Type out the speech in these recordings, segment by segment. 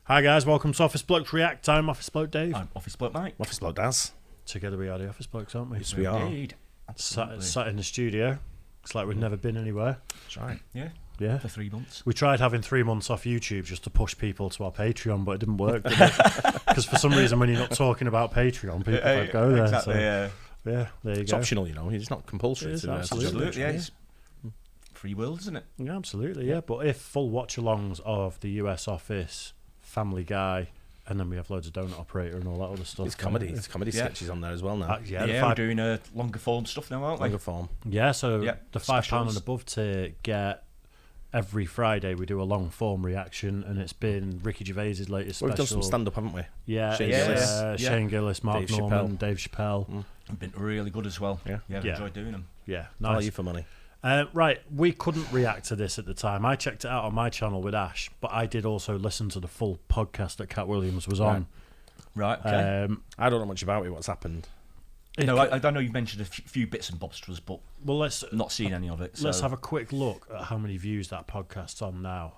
Hi guys, welcome to Office Blokes React. I'm Office Bloke Dave. I'm Office Bloke Mike. Office Bloke Daz. Together we are the Office Blokes, aren't we? Yes, we are. Indeed. Sat in the studio. It's like we've never been anywhere. That's right. Yeah. For 3 months. We tried having 3 months off YouTube just to push people to our Patreon, but it didn't work, did it? Because for some reason when you're not talking about Patreon, people don't go there. Exactly, so, yeah. Yeah, there you It's go. optional, you know. It's not compulsory. It is, to absolutely. Yeah, it's free world, isn't it? Yeah, absolutely, yeah. But if full watch-alongs of the US Office, Family Guy, and then we have loads of Donut Operator and all that other stuff. It's comedy. It's comedy sketches on there as well now. Yeah, we're doing a longer form stuff now, aren't we? Longer form. Yeah, so Yeah, the £5 specials. and above tier get every Friday we do a long form reaction, and it's been Ricky Gervais's latest We've special. done some stand up, haven't we? Yeah, Shane Gillis. Gillis, Shane Gillis, Mark Dave Norman, Chappelle. Dave Chappelle. They've been really good as well. Yeah. I've Yeah. enjoyed doing them. Yeah, Value nice. for money. Right, we couldn't react to this at the time. I checked it out on my channel with Ash, but I did also listen to the full podcast that Katt Williams was on. Right, okay. I don't know much about it. What's happened? No, I know you mentioned a few bits and bobs to us, but Well, let's not seen any of it. So. let's have a quick look at how many views that podcast's on now.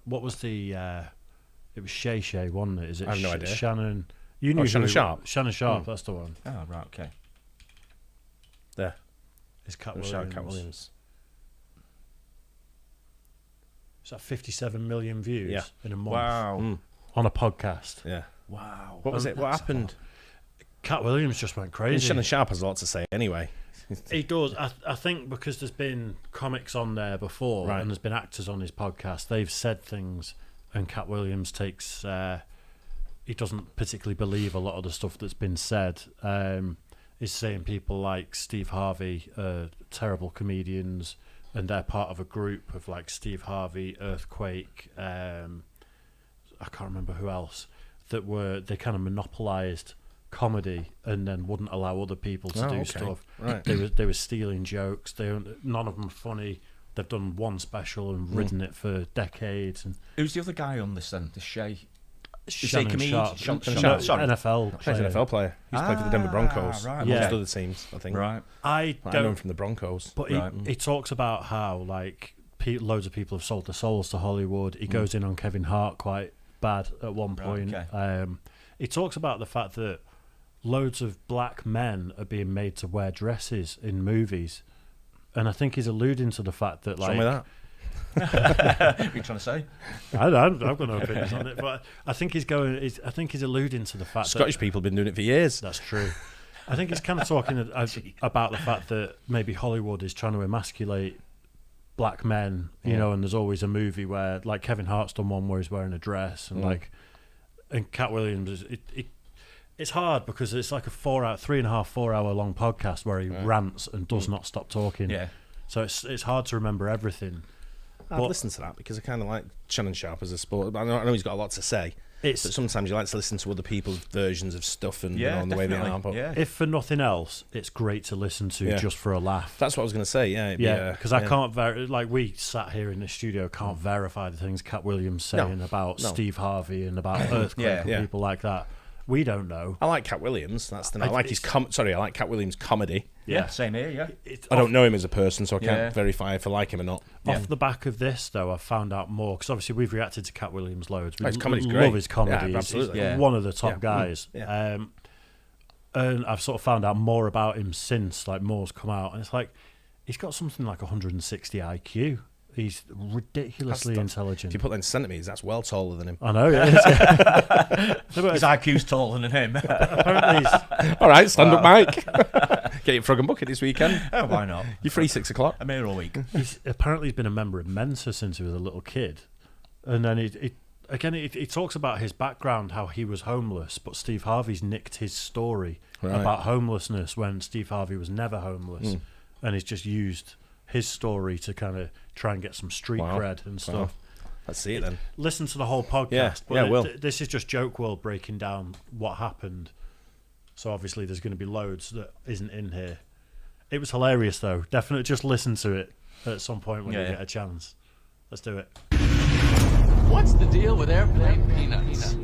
What was the? It was Shay, wasn't it? Is it? I have no idea. Shannon. You knew Shannon who- Sharp. Shannon Sharp. That's the one. Oh, right, okay. There. It's Katt Shout Williams. out Katt Williams. It's at 57 million views Yeah. in a month Wow. on a podcast. Yeah. Wow. What was it? What That's happened? Katt Williams just went I mean, crazy. Shannon Sharp has a lot to say anyway. He does. I think because there's been comics on there before, Right. and there's been actors on his podcast. They've said things, and Katt Williams takes. He doesn't particularly believe a lot of the stuff that's been said. He's saying people like Steve Harvey are terrible comedians, and they're part of a group of like Steve Harvey, Earthquake. I can't remember who else that they kind of monopolised comedy and then wouldn't allow other people to do stuff. Right. They were stealing jokes. None of them are funny. They've done one special and ridden it for decades. And Who's the other guy on this then? The Shay? Shannon comedian? Sharp, Shannon- sorry. NFL He's player. an NFL player. He's played for the Denver Broncos. Right, Yeah. Amongst other teams, I think. Right. I I know him don't. from the Broncos. But Right. he talks about how like loads of people have sold their souls to Hollywood. He goes in on Kevin Hart quite bad at one Right, point. okay. He talks about the fact that loads of black men are being made to wear dresses in movies, and I think he's alluding to the fact that Show like me that. What are you trying to say? I've got no opinions on it, but I think he's alluding to the fact Scottish that people have been doing it for years. that's true. I think he's kind of talking about the fact that maybe Hollywood is trying to emasculate black men, you know, and there's always a movie where, like, Kevin Hart's done one where he's wearing a dress, and Katt Williams, it's hard because it's like a 3.5-4 hour long podcast where he rants and does not stop talking. Yeah. So it's hard to remember everything. I've listened to that because I kind of like Shannon Sharp as a sport. I know he's got a lot to say. But It's sometimes you like to listen to other people's versions of stuff and, Yeah, and the way they definitely. are. But Yeah. if for nothing else, it's great to listen to Yeah. just for a laugh. that's what I was going to say. Yeah, it'd be, Yeah, because I yeah. can't like we sat here in the studio can't verify the things Katt Williams saying about No. Steve Harvey and about Earthquake and Yeah. people like that. We don't know. I like Katt Williams. That's the. I I- like his I like Katt Williams' comedy. Yeah, same here, yeah. It's I don't know him as a person, so I can't Yeah. verify if I like him or not. Off the back of this, though, I've found out more because obviously we've reacted to Katt Williams loads. We His comedy's love great. his comedy. Yeah, He's absolutely. Yeah. one of the top Yeah. guys. Yeah. And I've sort of found out more about him since like more's come out, and it's like he's got something like 160 IQ. He's ridiculously That's- intelligent. If you put that in centimeters, that's well taller than him. I know. It is. His IQ's taller than him. Apparently, he's, All right, stand up, Mike. Get your frog and bucket this weekend. Oh, why not? You're free 6 o'clock. I'm here all week. he's been a member of Mensa since he was a little kid, and then he talks about his background, how he was homeless, but Steve Harvey's nicked his story Right. about homelessness when Steve Harvey was never homeless, and he's just used his story to kind of try and get some street Wow. cred and stuff. Let's see it then. Listen to the whole podcast. Yeah, but yeah, will. this is just Joke World breaking down what happened. So obviously there's going to be loads that isn't in here. It was hilarious though. Definitely just listen to it at some point when you Yeah. get a chance. Let's do it. What's the deal with airplane peanuts?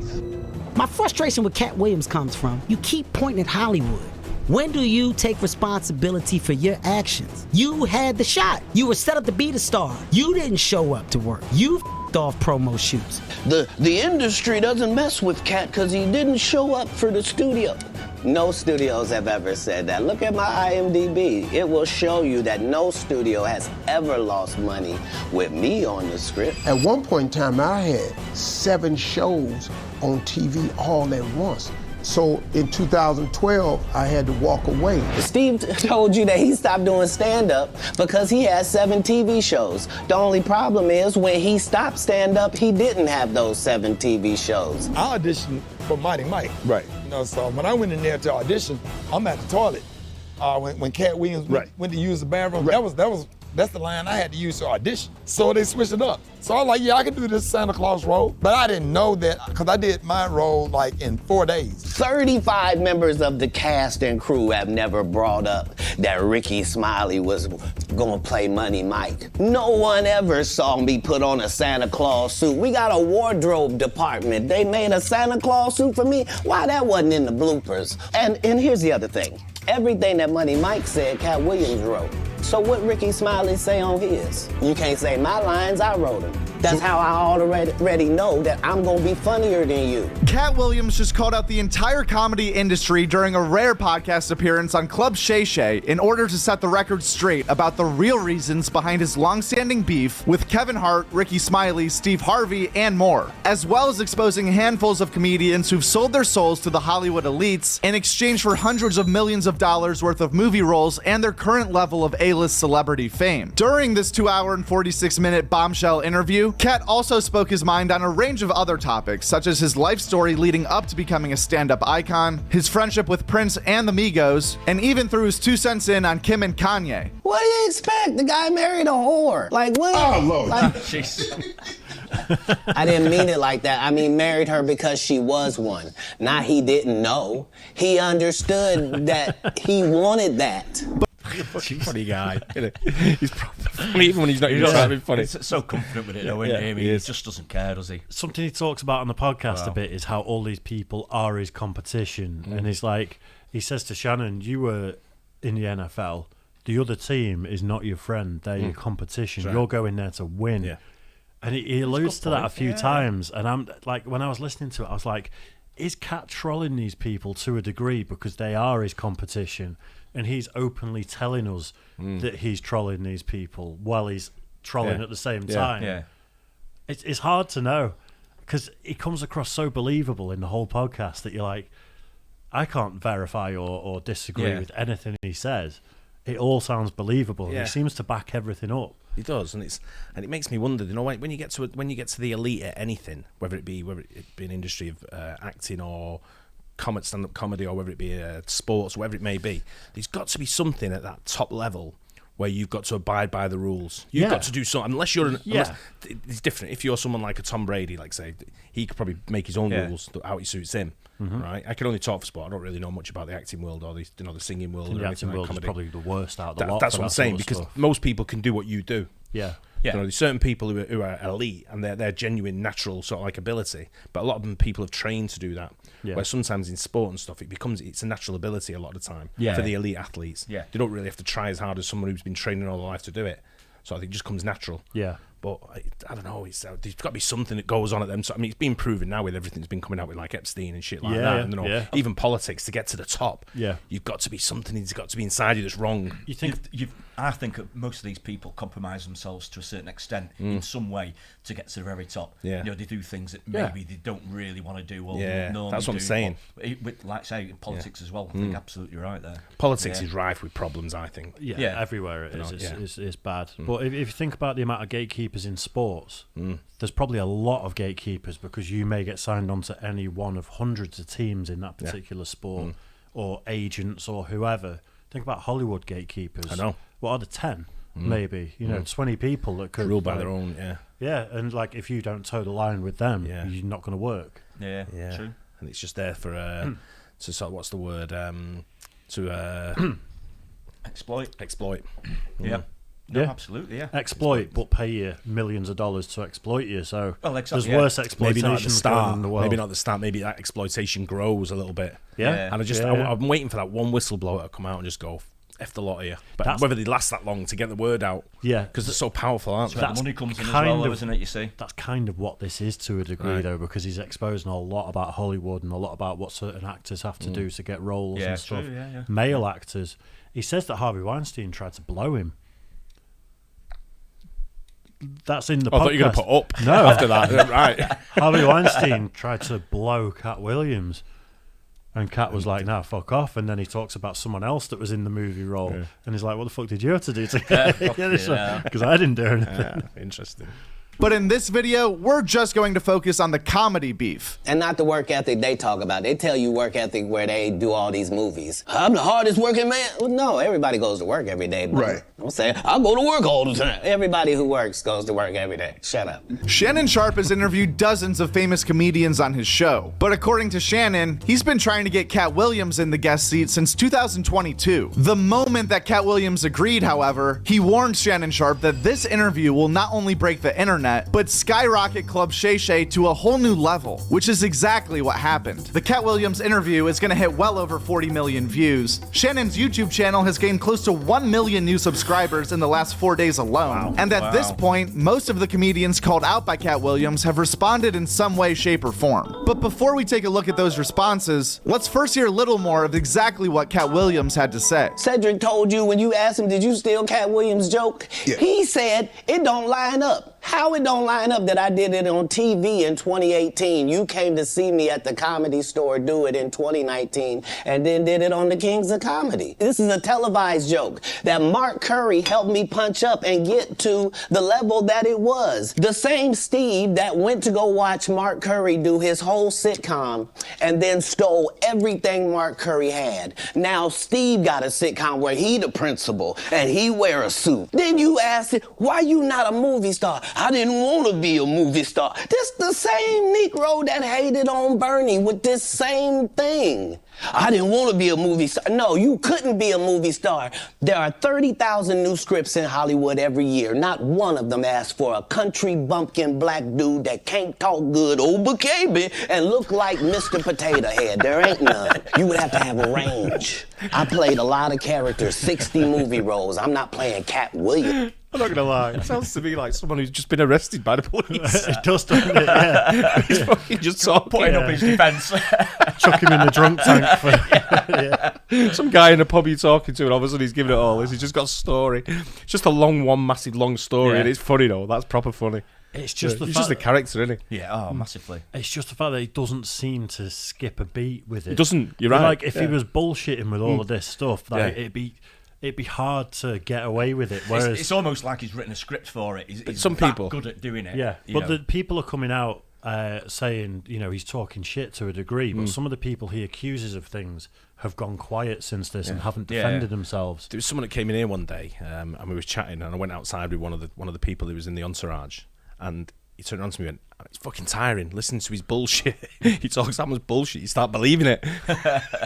My frustration with Katt Williams comes from you keep pointing at Hollywood. When do you take responsibility for your actions? You had the shot. You were set up to be the star. You didn't show up to work. You jacked off promo shoots. The industry doesn't mess with Katt because he didn't show up for the studio. No studios have ever said that. Look at my IMDb. It will show you that no studio has ever lost money with me on the script. At one point in time, I had 7 shows on TV all at once. So in 2012, I had to walk away. Steve told you that he stopped doing stand-up because he had 7 TV shows. The only problem is when he stopped stand-up, he didn't have those 7 TV shows. I auditioned for Mighty Mike. Right. You know, so when I went in there to audition, I'm at the toilet. When Katt Williams went to use the bathroom, that's the line I had to use to audition. So they switched it up. So I was like, yeah, I can do this Santa Claus role. But I didn't know that, because I did my role like in 4 days. 35 members of the cast and crew have never brought up that Ricky Smiley was gonna play Money Mike. No one ever saw me put on a Santa Claus suit. We got a wardrobe department. They made a Santa Claus suit for me. Why that wasn't in the bloopers? And here's the other thing. Everything that Money Mike said, Katt Williams wrote. So what Ricky Smiley say on his? You can't say my lines, I wrote them. That's how I already know that I'm gonna be funnier than you. Katt Williams just called out the entire comedy industry during a rare podcast appearance on Club Shay Shay in order to set the record straight about the real reasons behind his long-standing beef with Kevin Hart, Ricky Smiley, Steve Harvey, and more, as well as exposing handfuls of comedians who've sold their souls to the Hollywood elites in exchange for hundreds of millions of dollars worth of movie roles and their current level of A-list celebrity fame. During this 2-hour and 46-minute bombshell interview, Katt also spoke his mind on a range of other topics, such as his life story leading up to becoming a stand-up icon, his friendship with Prince and the Migos, and even threw his 2 cents in on Kim and Kanye. What do you expect? The guy married a whore. Like, what? Oh, Lord. Like, Jeez. I didn't mean it like that. I mean, married her because she was one. Not he didn't know. He understood that he wanted that. Funny guy. He's probably funny even when he's not even trying to be funny. He's so confident with it, though, isn't he? I mean, he just doesn't care, does he? Something he talks about on the podcast a bit is how all these people are his competition. And he's like, he says to Shannon, you were in the NFL. The other team is not your friend. They're your competition. Right. You're going there to win. Yeah. And he alludes to that a few times. And I'm like, when I was listening to it, I was like, is Katt trolling these people to a degree because they are his competition? And he's openly telling us that he's trolling these people while he's trolling at the same time. Yeah. It's hard to know because he comes across so believable in the whole podcast that you're like, I can't verify or disagree with anything he says. It all sounds believable. Yeah. He seems to back everything up. He does, and it makes me wonder. You know, when you get to the elite at anything, whether it be an industry of acting or stand-up comedy, or whether it be sports, whatever it may be, there's got to be something at that top level where you've got to abide by the rules. You've got to do something. Unless you're it's different. If you're someone like a Tom Brady, like say, he could probably make his own rules how he suits him. Right? I can only talk for sport. I don't really know much about the acting world or the singing world. The or acting anything world like is comedy. probably the worst out of the lot. That's for what I'm that saying, sort of because stuff. most people can do what you do. Yeah. You know, there's certain people who are elite and they're genuine, natural sort of like ability, but a lot of them people have trained to do that. Yeah. Where sometimes in sport and stuff, it's a natural ability a lot of the time for the elite athletes. Yeah. They don't really have to try as hard as someone who's been training all their life to do it. So I think it just comes natural. Yeah. But I don't know. There's got to be something that goes on at them. So I mean, it's been proven now with everything that's been coming out with like Epstein and shit like that. And, you know, even politics to get to the top. Yeah. You've got to be something. It's got to be inside you that's wrong. You think I think most of these people compromise themselves to a certain extent in some way to get to the very top. Yeah. You know, they do things that maybe they don't really want to do. Or normally that's what I'm saying. With, like say, in politics as well. I think absolutely right there. Politics is rife with problems, I think. Yeah, everywhere it is. It's bad. But if you think about the amount of gatekeepers in sports, there's probably a lot of gatekeepers because you may get signed onto any one of hundreds of teams in that particular sport or agents or whoever. Think about Hollywood gatekeepers. I know. What are the 10? Maybe. 20 people that could rule by their own, Yeah, and like if you don't toe the line with them, you're not going to work. Yeah, true. And it's just there for to sort of, what's the word? To exploit. Yeah. No, absolutely, yeah. Exploit, but pay you millions of dollars to exploit you. So exactly, there's worse exploitation maybe not at the start. in the world. Maybe not at the start. Maybe that exploitation grows a little bit. Yeah. And I'm waiting for that one whistleblower to come out and just go, F the lot of you. But whether they last that long to get the word out. Yeah. Because they're so powerful, aren't they? That's the money comes in as well, though, isn't it, you see? That's kind of what this is to a degree, though, because he's exposing a lot about Hollywood and a lot about what certain actors have to do to get roles and stuff. True, yeah. Male actors. He says that Harvey Weinstein tried to blow him. That's in the podcast. I thought you were going to put up no. after that. Right. Harvey Weinstein tried to blow Katt Williams. And Katt was like, nah, fuck off. And then he talks about someone else that was in the movie role. Yeah. And he's like, what the fuck did you have to do to get this one? Because I didn't do anything. Yeah, interesting. But in this video, we're just going to focus on the comedy beef. And not the work ethic they talk about. They tell you work ethic where they do all these movies. I'm the hardest working man. Well, no, everybody goes to work every day. Right. I'm saying, I go to work all the time. Everybody who works goes to work every day. Shut up. Shannon Sharpe has interviewed dozens of famous comedians on his show. But according to Shannon, he's been trying to get Katt Williams in the guest seat since 2022. The moment that Katt Williams agreed, however, he warned Shannon Sharpe that this interview will not only break the internet, but skyrocket Club Shay Shay to a whole new level, which is exactly what happened. The Katt Williams interview is going to hit well over 40 million views. Shannon's YouTube channel has gained close to 1 million new subscribers in the last 4 days alone. Wow. And at this point, most of the comedians called out by Katt Williams have responded in some way, shape, or form. But before we take a look at those responses, let's first hear a little more of exactly what Katt Williams had to say. Cedric told you when you asked him, did you steal Katt Williams' joke? Yeah. He said, it don't line up. How it don't line up that I did it on TV in 2018? You came to see me at the Comedy Store do it in 2019 and then did it on the Kings of Comedy. This is a televised joke that Mark Curry helped me punch up and get to the level that it was. The same Steve that went to go watch Mark Curry do his whole sitcom and then stole everything Mark Curry had. Now Steve got a sitcom where he the principal and he wear a suit. Then you ask him, why you not a movie star? I didn't want to be a movie star. This the same Negro that hated on Bernie with this same thing. I didn't want to be a movie star. No, you couldn't be a movie star. There are 30,000 new scripts in Hollywood every year. Not one of them asks for a country bumpkin black dude that can't talk good, baby, and look like Mr. Potato Head. There ain't none. You would have to have a range. I played a lot of characters, 60 movie roles. I'm not playing Katt Williams. I'm not gonna lie. It sounds to me like someone who's just been arrested by the police. It does, doesn't it? Yeah. He's fucking just putting up his defence. Chuck him in the drunk tank. Some guy in a pub you're talking to, and all of a sudden he's giving it all. He's just got a story. It's just a massive long story, and it's funny though. That's proper funny. It's just he's just a character, isn't he? Yeah, massively. It's just the fact that he doesn't seem to skip a beat with it. He doesn't. You're right. Like if he was bullshitting with all of this stuff, like it'd be hard to get away with it. Whereas it's almost like he's written a script for it. He's some people good at doing it. Yeah, but the people are coming out saying, he's talking shit to a degree. But some of the people he accuses of things have gone quiet since this and haven't defended themselves. There was someone that came in here one day, and we was chatting, and I went outside with one of the people who was in the entourage, and he turned around to me and went, it's fucking tiring listening to his bullshit. He talks that much bullshit, you start believing it.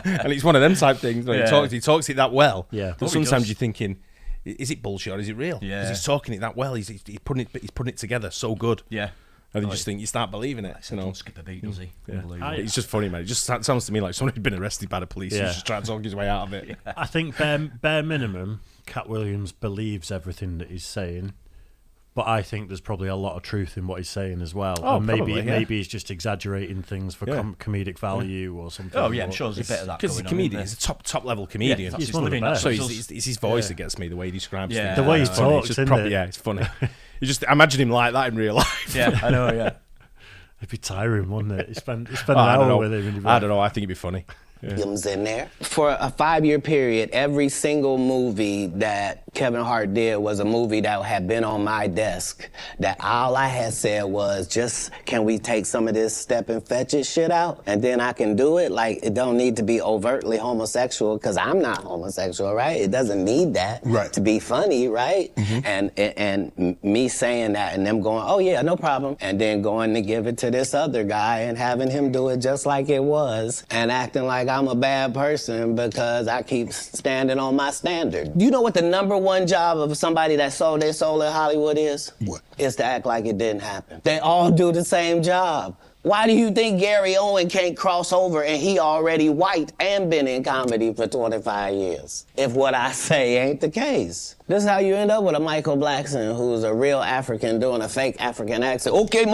And it's one of them type things. He talks it that well. Yeah. But sometimes you're thinking, is it bullshit or is it real? Yeah. Because he's talking it that well. He's putting it together so good. Yeah. And you start believing it. Don't skip a beat, does he? Yeah. It's just funny, man. It just sounds to me like someone who'd been arrested by the police. He's just trying to talk his way out of it. I think bare minimum, Katt Williams believes everything that he's saying. But I think there's probably a lot of truth in what he's saying as well. Oh, and maybe probably, he's just exaggerating things for comedic value or something. Oh, yeah, I'm sure there's a bit of that. Because he's a comedian. He's a top level comedian. He's one of the best. So it's his voice that gets me, the way he describes things. The way he talks, it's it's funny. You just imagine him like that in real life. Yeah, I know, yeah. It'd be tiring, wouldn't it? You spend an hour with him. I don't know. I think it'd be funny. In there. For a 5-year period, every single movie that Kevin Hart did was a movie that had been on my desk, that all I had said was, just, can we take some of this step and fetch it shit out? And then I can do it. Like, it don't need to be overtly homosexual, because I'm not homosexual, right? It doesn't need that to be funny, right? And me saying that and them going, oh yeah, no problem. And then going to give it to this other guy and having him do it just like it was and acting like I'm a bad person because I keep standing on my standard. You know what the number one job of somebody that sold their soul in Hollywood is? What? Is to act like it didn't happen. They all do the same job. Why do you think Gary Owen can't cross over and he already white and been in comedy for 25 years? If what I say ain't the case. This is how you end up with a Michael Blackson who's a real African doing a fake African accent. Okay,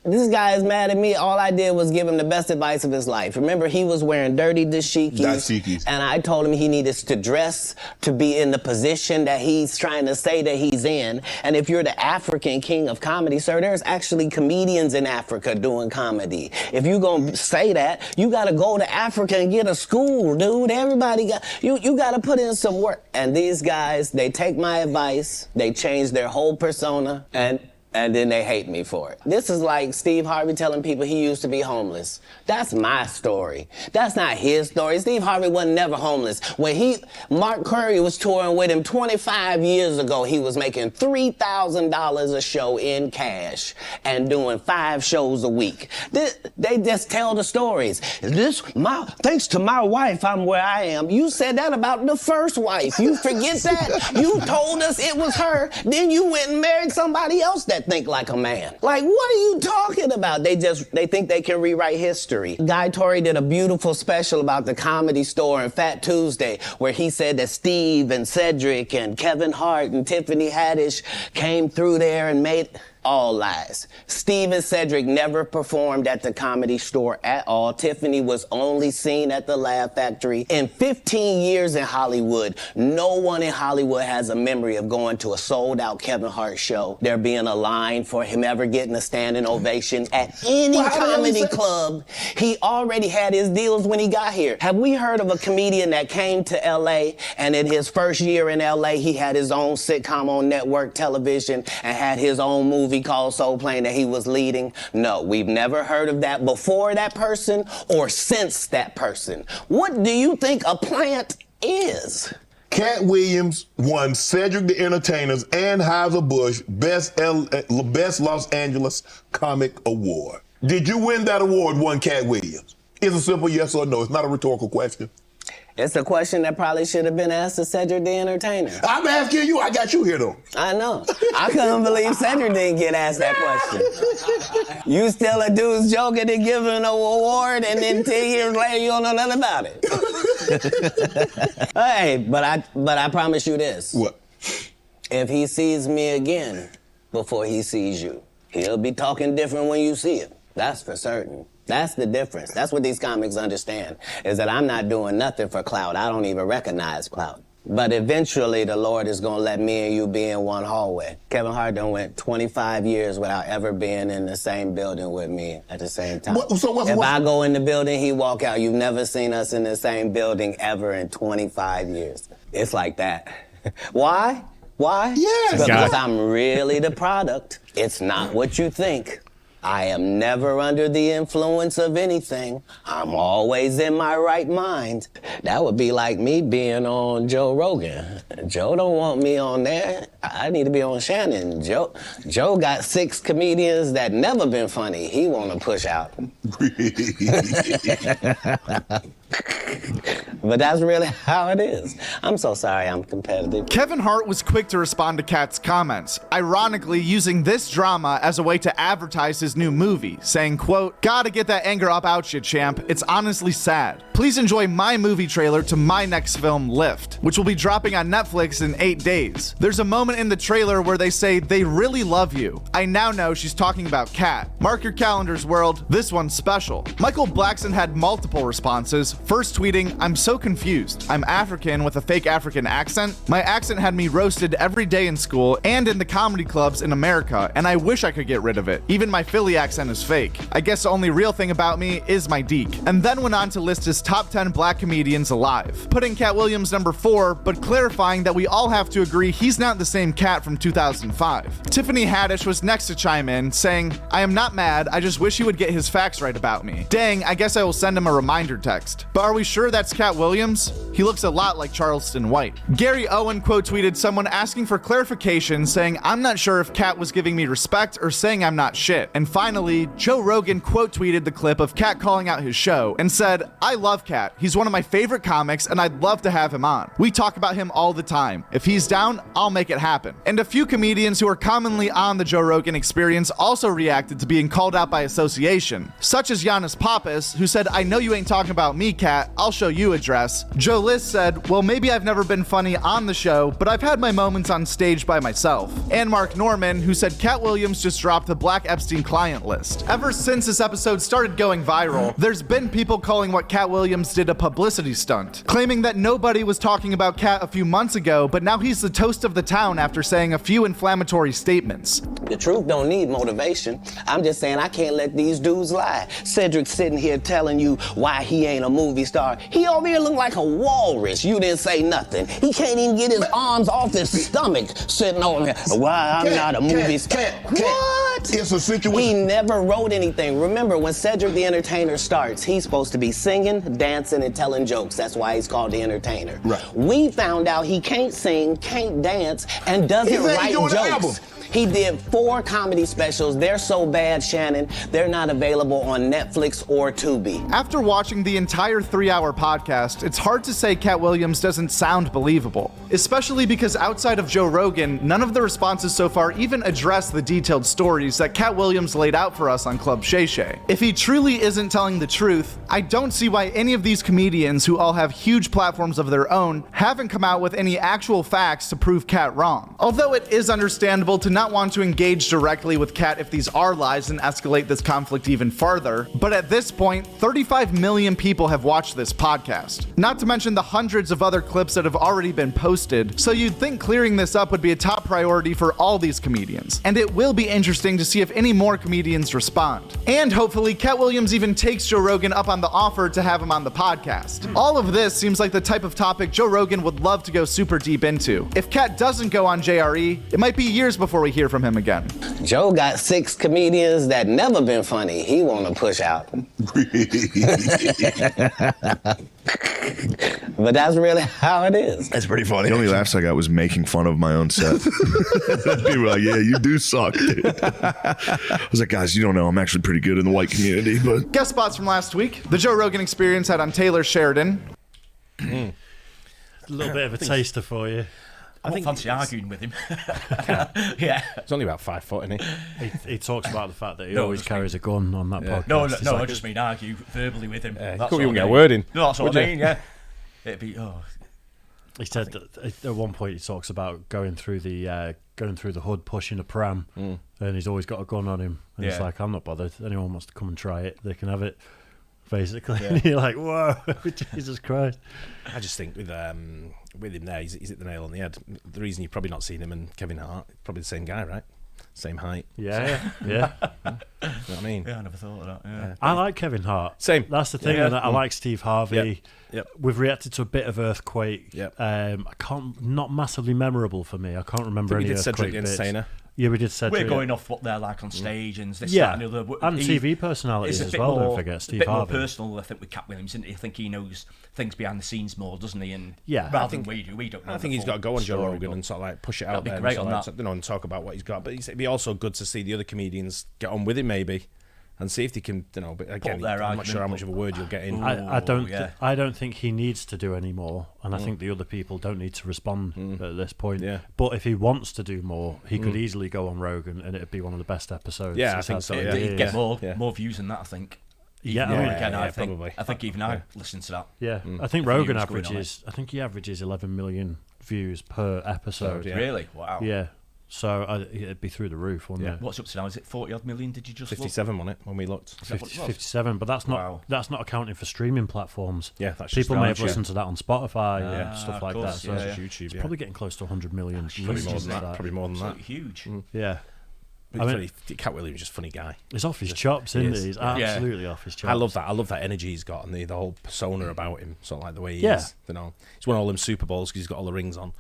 this guy is mad at me. All I did was give him the best advice of his life. Remember, he was wearing dirty dashikis. And I told him he needed to dress to be in the position that he's trying to say that he's in. And if you're the African king of comedy, sir, there's actually comedians in Africa doing comedy. If you're going to say that, you got to go to Africa and get a school, dude. Everybody got, you got to put in some work. And these guys, they take my advice, they change their whole persona, and then they hate me for it. This is like Steve Harvey telling people he used to be homeless. That's my story. That's not his story. Steve Harvey wasn't never homeless. When Mark Curry was touring with him 25 years ago, he was making $3,000 a show in cash and doing 5 shows a week. They just tell the stories. Thanks to my wife, I'm where I am. You said that about the first wife. You forget that? You told us it was her. Then you went and married somebody else that think like a man. Like, what are you talking about? They think they can rewrite history. Guy Torrey did a beautiful special about the Comedy Store and Fat Tuesday where he said that Steve and Cedric and Kevin Hart and Tiffany Haddish came through there and made... All lies. Steve and Cedric never performed at the Comedy Store at all. Tiffany was only seen at the Laugh Factory. In 15 years in Hollywood, no one in Hollywood has a memory of going to a sold-out Kevin Hart show, there being a line for him ever getting a standing ovation at any comedy club. He already had his deals when he got here. Have we heard of a comedian that came to L.A. and in his first year in L.A. he had his own sitcom on network television and had his own movie called Soul Plane that he was leading? No, we've never heard of that before that person or since that person. What do you think a plant is? Katt Williams won Cedric the Entertainer's and Anheuser-Busch Best Los Angeles Comic Award. Did you win that award, won Katt Williams? It's a simple yes or no. It's not a rhetorical question. It's a question that probably should have been asked to Cedric the Entertainer. I'm asking you. I got you here, though. I know. I couldn't believe Cedric didn't get asked that question. You still a dude's joking and giving an award, and then 10 years later you don't know nothing about it. Hey, but I promise you this. What? If he sees me again before he sees you, he'll be talking different when you see him. That's for certain. That's the difference. That's what these comics understand, is that I'm not doing nothing for clout. I don't even recognize clout. But eventually the Lord is gonna let me and you be in one hallway. Kevin Hart done went 25 years without ever being in the same building with me at the same time. If I go in the building, he walk out. You've never seen us in the same building ever in 25 years. It's like that. Why? Why? Yes. Because I'm really the product. It's not what you think. I am never under the influence of anything. I'm always in my right mind. That would be like me being on Joe Rogan. Joe don't want me on there. I need to be on Shannon. Joe got 6 comedians that never been funny. He want to push out. But that's really how it is. I'm so sorry I'm competitive. Kevin Hart was quick to respond to Katt's comments, ironically using this drama as a way to advertise his new movie, saying, quote, "Gotta get that anger up out you, champ. It's honestly sad. Please enjoy my movie trailer to my next film, Lift, which will be dropping on Netflix in 8 days. There's a moment in the trailer where they say they really love you. I now know she's talking about Katt. Mark your calendars, world. This one's special." Michael Blackson had multiple responses, first tweeting, "I'm so confused. I'm African with a fake African accent. My accent had me roasted every day in school and in the comedy clubs in America, and I wish I could get rid of it. Even my Philly accent is fake. I guess the only real thing about me is my deek." And then went on to list his top 10 black comedians alive, putting Katt Williams number 4, but clarifying that we all have to agree he's not the same Katt from 2005. Tiffany Haddish was next to chime in, saying, "I am not mad, I just wish he would get his facts right about me. Dang, I guess I will send him a reminder text." But are we sure that's Katt Williams? He looks a lot like Charleston White. Gary Owen quote tweeted someone asking for clarification, saying, "I'm not sure if Katt was giving me respect or saying I'm not shit." And finally, Joe Rogan quote tweeted the clip of Katt calling out his show and said, "I love Katt. He's one of my favorite comics and I'd love to have him on. We talk about him all the time. If he's down, I'll make it happen." And a few comedians who are commonly on the Joe Rogan Experience also reacted to being called out by association, such as Giannis Pappas, who said, "I know you ain't talking about me, Katt. I'll show you address." Joe List said, "Well, maybe I've never been funny on the show, but I've had my moments on stage by myself." And Mark Norman, who said Katt Williams just dropped the Black Epstein client list. Ever since this episode started going viral, there's been people calling what Katt Williams did a publicity stunt, claiming that nobody was talking about Katt a few months ago, but now he's the toast of the town after saying a few inflammatory statements. The truth don't need motivation. I'm just saying I can't let these dudes lie. Cedric's sitting here telling you why he ain't a movie star. He over here look like a walrus. You didn't say nothing. He can't even get his arms off his stomach sitting over here. Why I'm not a movie star. What? It's a situation. He never wrote anything. Remember, when Cedric the Entertainer starts, he's supposed to be singing, dancing, and telling jokes. That's why he's called the Entertainer. Right. We found out he can't sing, can't dance, and doesn't write jokes. He did 4 comedy specials. They're so bad, Shannon, they're not available on Netflix or Tubi. After watching the entire 3-hour podcast, it's hard to say Katt Williams doesn't sound believable, especially because outside of Joe Rogan, none of the responses so far even address the detailed stories that Katt Williams laid out for us on Club Shay Shay. If he truly isn't telling the truth, I don't see why any of these comedians who all have huge platforms of their own haven't come out with any actual facts to prove Katt wrong. Although it is understandable to not want to engage directly with Katt if these are lies and escalate this conflict even farther, but at this point, 35 million people have watched this podcast, not to mention the hundreds of other clips that have already been posted, so you'd think clearing this up would be a top priority for all these comedians. And it will be interesting to see if any more comedians respond. And hopefully, Katt Williams even takes Joe Rogan up on the offer to have him on the podcast. All of this seems like the type of topic Joe Rogan would love to go super deep into. If Katt doesn't go on JRE, it might be years before we hear from him again. Joe got 6 comedians that never been funny he want to push out. But that's really how it is. That's pretty funny. The only laughs I got was making fun of my own set. People were like, "Yeah, you do suck, dude." I was like, "Guys, you don't know, I'm actually pretty good in the white community." But guest spots from last week, the Joe Rogan Experience had on Taylor Sheridan. A little bit of a taster for you. I don't fancy arguing with him. Yeah. It's only about 5 foot, isn't he? He talks about the fact that he always carries a gun on that podcast. No, I just mean argue verbally with him. That's You wouldn't get a word in. No, that's what I mean, yeah. It'd be, He said that at one point he talks about going through the hood, pushing a pram, and he's always got a gun on him. And he's like, "I'm not bothered. Anyone wants to come and try it, they can have it." Basically, and you're like, "Whoa, Jesus Christ!" I just think with him there, he's hit the nail on the head. The reason you've probably not seen him and Kevin Hart, probably the same guy, right? Same height. Yeah. You know what I mean? Yeah, I never thought of that. Yeah. I like Kevin Hart. Same. That's the thing. And I like Steve Harvey. Yep. We've reacted to a bit of Earthquake. Yep. Not massively memorable for me. I can't remember any Earthquake bits. Yeah, we did Cedric. We're going off what they're like on stage and this, that, and the other. And TV personalities as well, don't forget Steve Harvey. A bit more personal, I think, with Katt Williams, isn't he? I think he knows things behind the scenes more, doesn't he? And rather than we do, we don't know. I think he's got to go on Joe Rogan and sort of like push it out there and talk about what he's got. But it'd be also good to see the other comedians get on with it maybe. And see if they can, but again, I'm not sure how much of a word you'll get in. I don't think he needs to do any more, and I think the other people don't need to respond at this point. Yeah. But if he wants to do more, he could easily go on Rogan, and it'd be one of the best episodes. Yeah, I think so. He'd get more views than that, I think. I think even I listened to that. Yeah, I think Rogan averages. I think he averages 11 million views per episode. Really? Wow. Yeah. So it'd be through the roof, wouldn't it? What's up to now? Is it 40-odd million? Did you just 57 on it when we looked? 57, but that's not accounting for streaming platforms. Yeah, that's people may have listened to that on Spotify and stuff like that. So YouTube, it's probably getting close to 100 million. Probably more than that. Huge. Yeah. Katt Williams is just a funny guy. He's off his chops, isn't he? He's absolutely off his chops. I love that. I love that energy he's got and the whole persona about him. Sort of like the way he Yeah. is. You know, he's won all them Super Bowls because he's got all the rings on.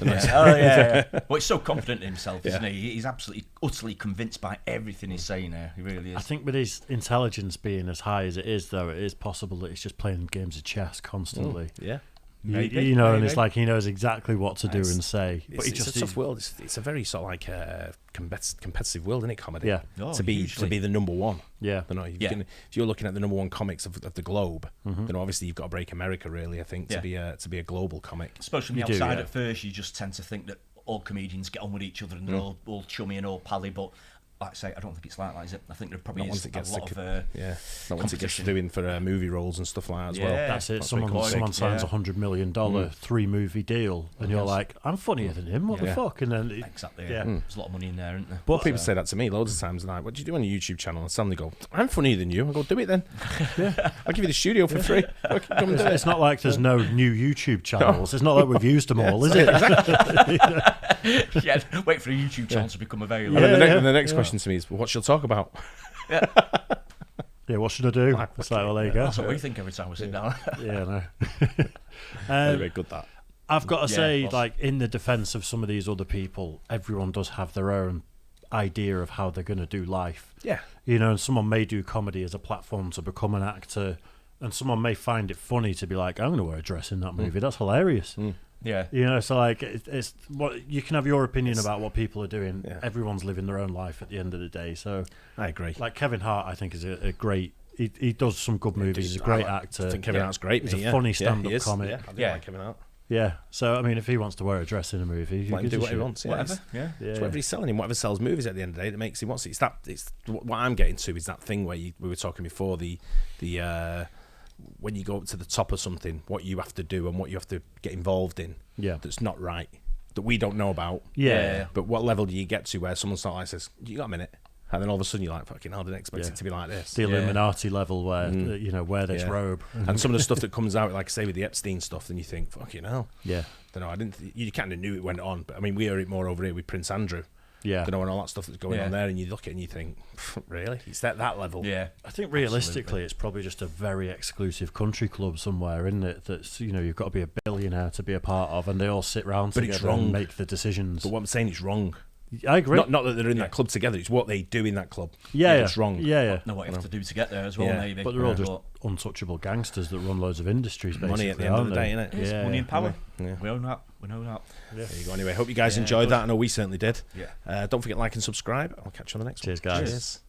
Yeah. Well, he's so confident in himself, isn't he? He's absolutely, utterly convinced by everything he's saying there. He really is. I think with his intelligence being as high as it is, though, it is possible that he's just playing games of chess constantly. Yeah. Maybe, you know, maybe. and it's like he knows exactly what to do and say. But It's a tough world. It's a very sort of like competitive world, isn't it? Comedy. Yeah. To be the number one. Yeah. You know, if you're looking at the number one comics of the globe, then obviously you've got to break America. Really, I think to be a global comic. Especially from the outside, at first, you just tend to think that all comedians get on with each other and they're all chummy and all pally, but. Like I say, I don't think it's like that, is it? I think there probably is a lot of not once it gets to doing for movie roles and stuff like that as well. That's it. Someone signs $100 million 3-movie deal, and you're like, I'm funnier than him. What the fuck? And then exactly. Yeah. There's a lot of money in there, isn't there? But people say that to me loads of times. Like, what do you do on your YouTube channel? And suddenly go, I'm funnier than you. I go, do it then. I'll give you the studio for free. Come and do it. It's not like there's no new YouTube channels. It's not like we've used them all, is it? Yeah, wait for a YouTube channel to become available. And the next question to me is, well, what shall I talk about? Yeah, what should I do? It's like, well, there you go. That's what we think every time we sit down. No. Very good that. I've got to say, like, in the defence of some of these other people, everyone does have their own idea of how they're going to do life. Yeah. You know, and someone may do comedy as a platform to become an actor, and someone may find it funny to be like, I'm going to wear a dress in that movie. That's hilarious. Yeah. You know, so like it's what you can have your opinion about what people are doing. Yeah. Everyone's living their own life at the end of the day. So I agree. Like Kevin Hart, I think is a great. He does some good movies. He's a great actor. I think Kevin Hart's great. He's a funny stand-up comic. Yeah, I do like Kevin Hart. Yeah. So I mean, if he wants to wear a dress in a movie, let him do what he wants. Whatever. It's whatever he's selling him. Whatever sells movies at the end of the day that makes him wants it. It's what I'm getting to is that thing where we were talking before the when you go up to the top of something, what you have to do and what you have to get involved in that's not right, that we don't know about. Yeah. But what level do you get to where someone sort of like says, you got a minute? And then all of a sudden you're like, fucking hell, I didn't expect it to be like this. The Illuminati level where, you know, wear this robe. And some of the stuff that comes out, like say with the Epstein stuff, then you think, fucking hell. Yeah. I didn't. You kind of knew it went on, but I mean, we heard it more over here with Prince Andrew. Yeah. And all that stuff that's going on there, and you look at it and you think, really? It's that level? Yeah. I think realistically, it's probably just a very exclusive country club somewhere, isn't it? That's, you know, you've got to be a billionaire to be a part of, and they all sit round together and make the decisions. But what I'm saying is wrong. I agree. Not that they're in that club together, it's what they do in that club. Yeah. It's wrong. Yeah. Know what you have to do to get there as well, maybe. But they're all just untouchable gangsters that run loads of industries, basically. Money at the end of the day, innit? Yeah. Money and power. Yeah. We own that. We know that. Yeah. There you go. Anyway, hope you guys enjoyed that. I know we certainly did. Yeah. Don't forget, like and subscribe. I'll catch you on the next one. Cheers, guys. Cheers.